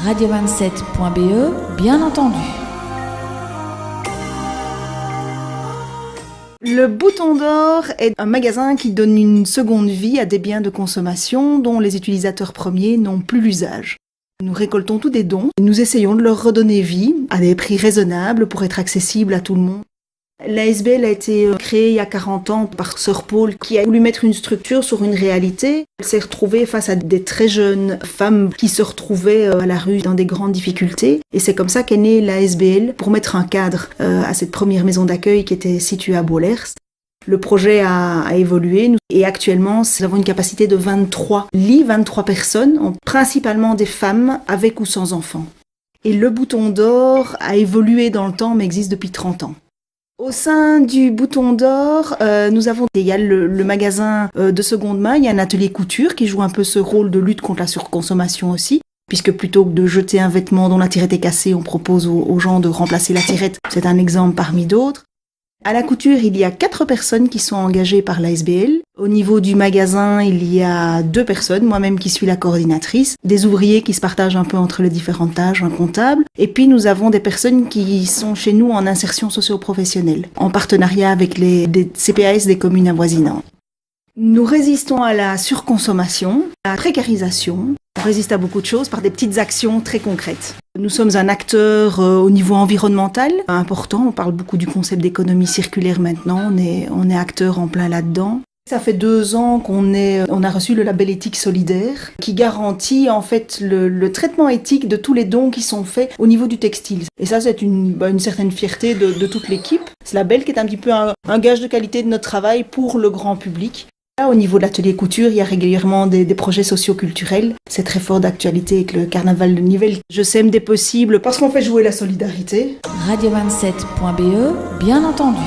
radio27.be, bien entendu. Le Bouton d'Or est un magasin qui donne une seconde vie à des biens de consommation dont les utilisateurs premiers n'ont plus l'usage. Nous récoltons tous des dons et nous essayons de leur redonner vie à des prix raisonnables pour être accessibles à tout le monde. L'ASBL a été créée il y a 40 ans par Sœur Paul qui a voulu mettre une structure sur une réalité. Elle s'est retrouvée face à des très jeunes femmes qui se retrouvaient à la rue dans des grandes difficultés. Et c'est comme ça qu'est née l'ASBL pour mettre un cadre à cette première maison d'accueil qui était située à Bollers. Le projet a évolué et actuellement nous avons une capacité de 23 lits, 23 personnes, principalement des femmes avec ou sans enfants. Et le Bouton d'Or a évolué dans le temps mais existe depuis 30 ans. Au sein du Bouton d'Or, il y a le magasin de seconde main, il y a un atelier couture qui joue un peu ce rôle de lutte contre la surconsommation aussi, puisque plutôt que de jeter un vêtement dont la tirette est cassée, on propose aux gens de remplacer la tirette. C'est un exemple parmi d'autres. À la couture, il y a 4 personnes qui sont engagées par l'ASBL. Au niveau du magasin, il y a 2 personnes, moi-même qui suis la coordinatrice, des ouvriers qui se partagent un peu entre les différentes tâches, un comptable. Et puis nous avons des personnes qui sont chez nous en insertion socio-professionnelle, en partenariat avec des CPAS des communes avoisinantes. Nous résistons à la surconsommation, à la précarisation. On résiste à beaucoup de choses par des petites actions très concrètes. Nous sommes un acteur au niveau environnemental important. On parle beaucoup du concept d'économie circulaire maintenant. On est acteur en plein là-dedans. Ça fait 2 ans on a reçu le label éthique solidaire qui garantit en fait le traitement éthique de tous les dons qui sont faits au niveau du textile. Et ça, c'est une certaine fierté de toute l'équipe. Ce label qui est un petit peu un gage de qualité de notre travail pour le grand public. Là, au niveau de l'atelier couture, il y a régulièrement des projets socio-culturels. C'est très fort d'actualité avec le carnaval de Nivelles. Je sème des possibles parce qu'on fait jouer la solidarité. radio27.be, bien entendu.